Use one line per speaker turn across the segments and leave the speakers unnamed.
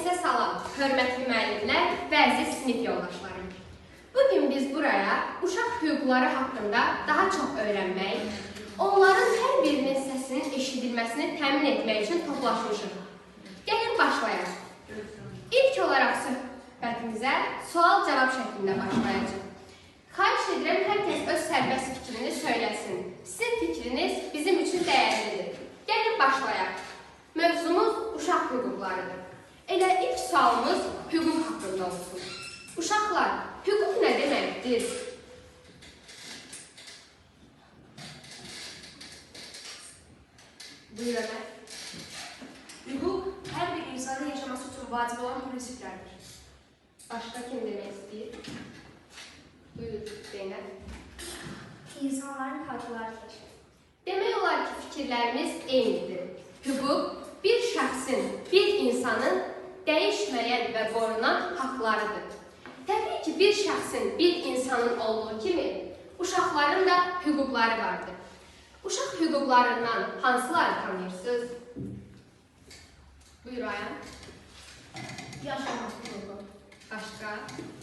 Herkese salam, hörmətli müəllimlər və əziz sinif yoldaşlarım. Bugün biz buraya uşaq hüquqları haqqında daha çox öyrənmək, onların hər birinin səsinin eşidilməsini təmin etmək üçün toplaşmışıq. Gəlin başlayaq. İlk olaraq söhbətimizə sual-cavab şəklində başlayacaq. Xahiş edirəm, hər kəs öz sərbəst fikrini söyləsin. Sizin fikriniz bizim üçün dəyərlidir. Gəlin başlayaq. Mövzumuz uşaq hüquqlarıdır. Elə ilk sualımız hüquq haqqında olsun. Uşaqlar, hüquq nə deməkdir? Buyur Ömər.
Hüquq hər bir insanın yaşaması üçün vacib olan prinsiplərdir.
Başqa kim demək istəyir? Buyur Zeynəb.
İnsanların haqlarıdır.
Demək olar ki, fikirlərimiz eynidir. Hüquq bir şəxsin, bir insanın dəyişməyən və qorunan haqlarıdır. Təbii ki, bir şəxsin, bir insanın olduğu kimi, uşaqların da hüquqları vardır. Uşaq hüquqlarından hansıları tanıyırsınız? Buyur Ayan.
Yaşamaq hüququ,
Başqa?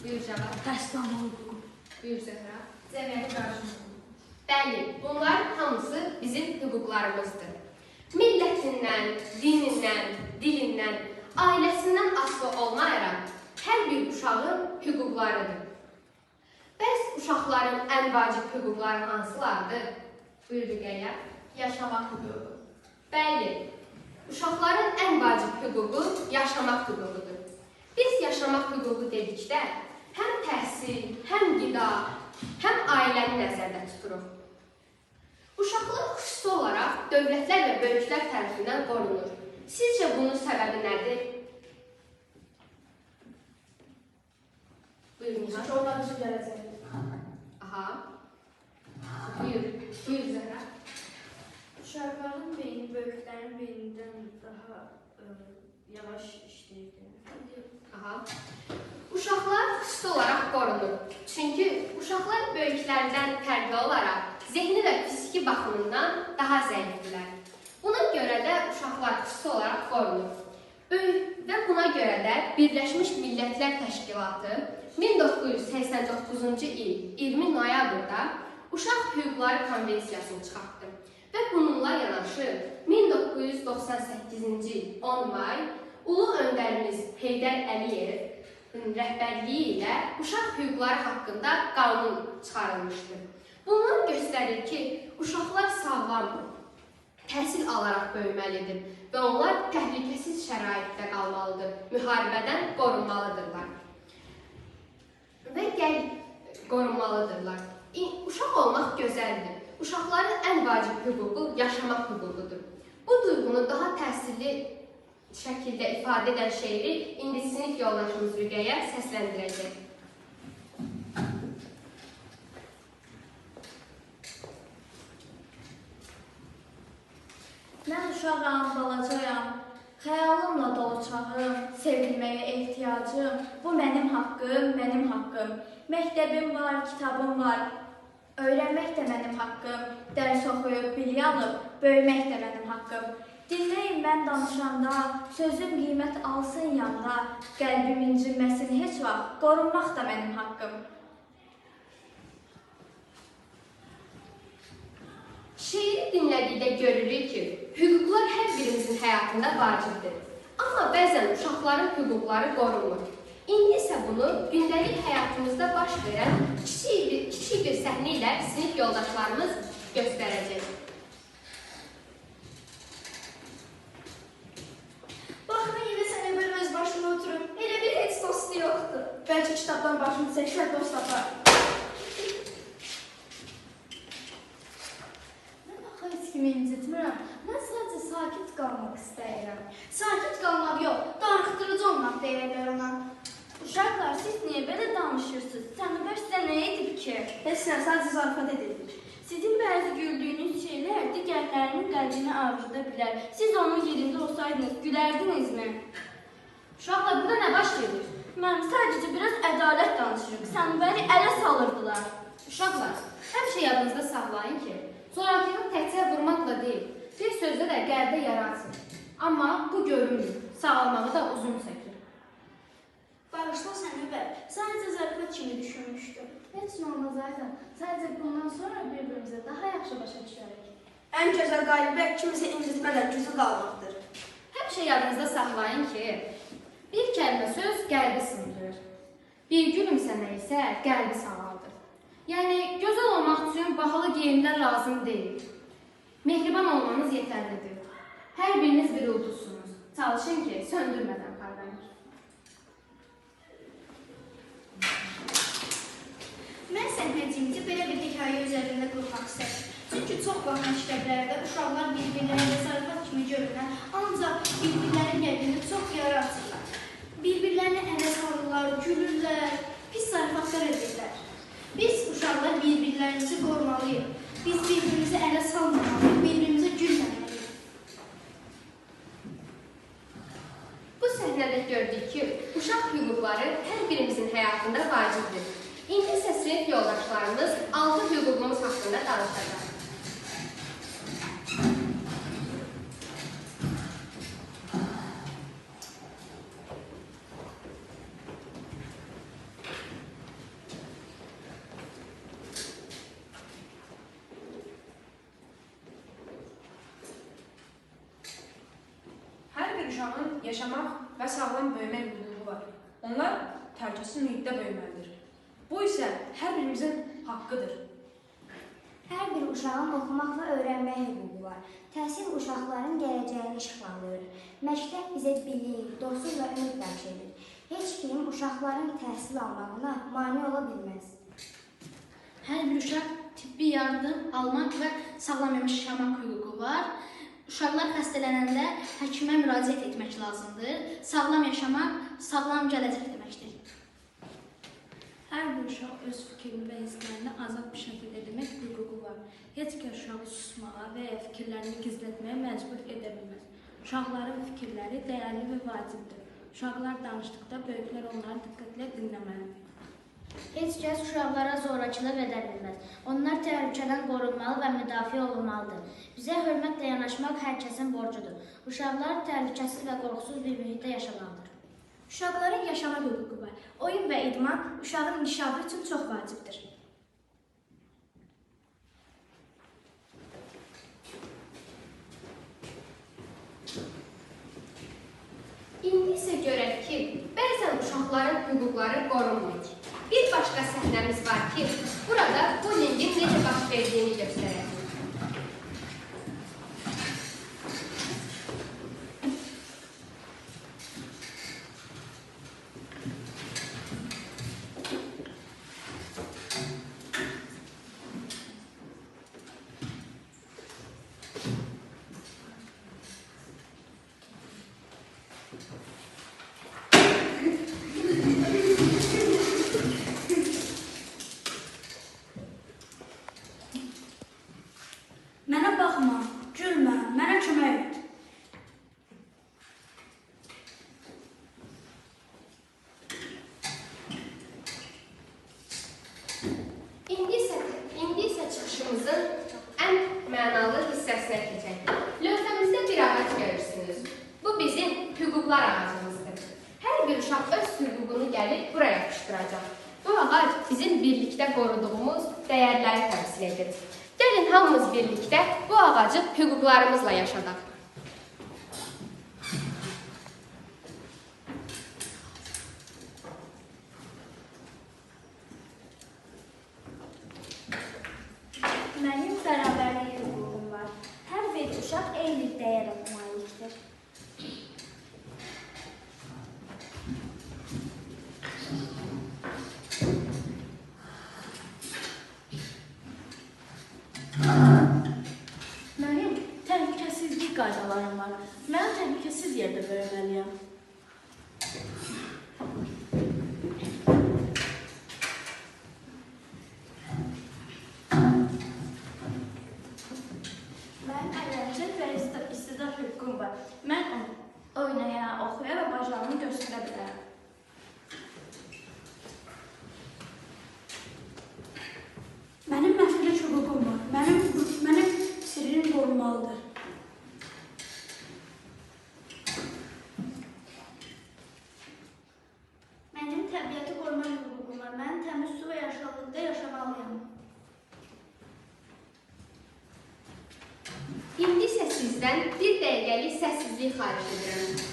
Buyur Cavab.
Təslimlama hüququ.
Buyur Zəhra.
cəmiyyətə qarşı hüququ.
Bəli, bunlar hamısı bizim hüquqlarımızdır. Millətindən, dinindən, dilindən, ailəsindən asılı olmayaraq hər bir uşağın hüquqlarıdır. Bəs uşaqların ən vacib hüquqları hansılardır? Buyur Rüqəyyə.
Yaşamaq hüququ.
Bəli, uşaqların ən vacib hüququ yaşamaq hüququdur. Biz yaşamaq hüququ dedikdə həm təhsil, həm qida, həm ailəni nəzərdə tuturuq. Uşaqlar xüsusi olaraq dövlətlər və böyüklər tərəfindən qorunur. Sizcə bunun səbəbi nədir? Buyur Nihan.
Çünki onlar üçün gələcəkdir.
Aha. Buyur Zəhra.
Uşaqların beyni böyüklərin beynindən daha yavaş işləyir.
Aha. Uşaqlar xüsusi olaraq qorunur. Çünki uşaqlar böyüklərdən fərqli olaraq zehni və fiziki baxımından daha zəifdirlər. Buna görə də uşaqlar xüsusi olaraq qorunur. Və buna görə də Birləşmiş Millətlər Təşkilatı 1989-cu il 20 noyabrda Uşaq Hüquqları Konvensiyasını çıxartdı. Və bununla yanaşı 1998-ci il 10 may Ulu öndərimiz Heydər Əliyevin rəhbərliyi ilə uşaq hüquqları haqqında qanun çıxarılmışdır. Bunlar göstərir ki, uşaqlar sağlam, təhsil alaraq böyüməlidir və onlar təhlükəsiz şəraitdə qalmalıdır, müharibədən qorunmalıdırlar. Qorunmalıdırlar. Uşaq olmaq gözəldir. Uşaqların ən vacib hüququ yaşamaq hüququdur. Bu duyğunu daha təsirli şəkildə ifadə edən şeiri indi sinif yoldaşımız Rüqəyyə səsləndirəcək.
Mən uşağam, balacayam, xəyalımla dolu çağım, sevilməyə ehtiyacım, bu mənim haqqım, mənim haqqım. Məktəbim var, kitabım var, öyrənmək də mənim haqqım, dərs oxuyub, bilgi alıb, böyümək də mənim haqqım. Dinləyin mən danışanda, sözüm qiymət alsın yanda, qəlbim incinməsin heç vaxt, qorunmaq da mənim haqqım.
Şeiri dinlədikdə görürük ki, hüquqlar hər birimizin həyatında vacibdir. Amma bəzən uşaqların hüquqları qorunmur. İndi isə bunu gündəlik həyatımızda baş verən kiçik bir səhnə ilə sinif yoldaşlarımız göstərəcək.
Baxma, yenə sənə bir öz başına oturub, elə bir heç dostu yoxdur. Bəlkə kitabdan başını çəkər, dost tapar.
Mən axı heç kimi incitmirəm. Mən sadəcə sakit qalmaq istəyirəm.
Sakit qalmaq yox, darıxdırıcı olmaq deyirlər ona.
Uşaqlar, siz niyə belə danışırsınız? Cənubər sizə nə edib ki?
Heç nə, sadəcə zarafat edilir.
Sizin bəzi güldüyünüz şeylər digərlərinin qəlbini ağrıda bilər. Siz onun yerində olsaydınız, gülərdinizmi?
Uşaqlar, burada nə baş verir?
Mən sadəcə biraz ədalət danışırıq. Cənubəri ələ salırdılar.
Uşaqlar, həmişə yadınızda saxlayın ki, zorakılıq təkcə vurmaqla deyil, bir sözdə də qəlbdə yara açır. Amma bu görünmür, sağalmağı da uzun çəkir.
Bağışla Səmibə, sadəcə zarafat kimi düşünmüşdüm.
Heç nə olmaz Aydan. Sadəcə bundan sonra bir-birimizə daha yaxşı başa düşərik.
Ən gözəl qalibə kimisə incitmədən gücü qalmaqdır.
Həmişə yadınızda saxlayın ki, bir kəlmə söz qəlbi sındırır. Bir gülümsəmə isə qəlbi sağaldır. Yəni, gözəl olmaq üçün bahalı geyimlər lazım deyil. Mehriban olmanız yetərlidir. Hər biriniz bir ulduzsunuz. Çalışın ki, söndürmədən parlayın.
Mən səhnəciyimizi belə bir hekayə üzərində qurmaq istədim. Çünki çox vaxt məktəblərdə uşaqlar bir-birlərində zarafat kimi görünən, ancaq bir-birlərinin qəlbini çox yara açırlar. Bir-birlərini ələ salırlar, gülürlər, pis zarafatlar edirlər. Biz uşaqlar bir-birlərimizi qorumalıyıq. Biz bir-birimizi ələ salmamalıyıq, bir-birimizə gülməməliyik.
Bu səhnədə gördük ki, uşaq hüquqları hər birimizin həyatında vacibdir. İndi isə sinif yoldaşlarımız 6 hüququmuz haqqında danışacaq.
Hər bir uşağın yaşamaq və sağlam böyümək hüququ var. Onlar təhlükəsiz mühitdə böyüməlidir. Bu isə hər birimizin haqqıdır.
Hər bir uşağın oxumaq və öyrənmək hüququ var. Təhsil uşaqların gələcəyini işıqlandırır. Məktəb bizə bilik, dostluq və ümid bəxş edir. Heç kim uşaqların təhsil almağına mane ola bilməz.
Hər bir uşaq tibbi yardım almaq və sağlam yaşamaq hüququ var. Uşaqlar xəstələnəndə həkimə müraciət etmək lazımdır. Sağlam yaşamaq, sağlam gələcək deməkdir.
Hər bir uşaq öz fikrini və hisslərini azad bir şəkildə demək hüququ var. Heç kəs uşağı susmağa və ya fikirlərini gizlətməyə məcbur edə bilməz. Uşaqların fikirləri dəyərli və vacibdir. Uşaqlar danışdıqda böyüklər onları diqqətlə dinləməlidir.
Heç kəs uşaqlara zorakılıq edə bilməz. Onlar təhlükədən qorunmalı və müdafiə olunmalıdır. Bizə hörmətlə yanaşmaq hər kəsin borcudur. Uşaqlar təhlükəsiz və qorxusuz bir mühitdə yaşamalıdır.
Uşaqların yaşama hüququ var. Oyun və idman uşağın inkişafı üçün çox vacibdir.
İndi isə görək ki, bəzən uşaqların hüquqları qorunmur. Bir başqa səhnəmiz var ki, burada bullyingin necə baş verdiyini göstərək.
Mənə baxma, gülmə, mənə kömək et.
İndi isə çıxışımızın ən mənalı hissəsinə keçək. Lövhəmizdə bir ağac görürsünüz. Bu bizim hüquqlar ağacımızdır. Hər bir uşaq öz hüququnu gəlib buraya yapışdıracaq. Bu ağac bizim birlikdə qoruduğumuz dəyərləri təmsil edir. Gəlin hamımız birlikdə bu ağacı hüquqlarımızla yaşadaq.
Mənim bərabərlik hüququm var. Hər bir uşaq eyni dəyərə malikdir.
Mənim təhlükəsizlik qaydalarım var. Mən təhlükəsiz yerdə böyüməliyəm.
Mənim əyləncə və istedad hüququm var. Mən oynaya, oxuya və bacarığımı göstərə bilərəm.
Mənim məsuliyyət hüququm var. Mənim sirrim qorunmalıdır. təbiəti qoruma hüququm var. Mən təmiz su və yaşıllıqda yaşamalıyam.
İndi isə sizdən bir dəqiqəlik səssizlik xahiş edirəm.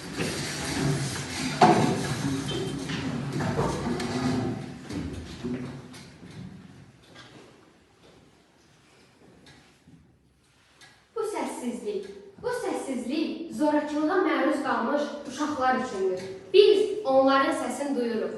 Bu səssizlik zorakılığa məruz qalmış uşaqlar üçündür. Biz onların səsini duyuruq.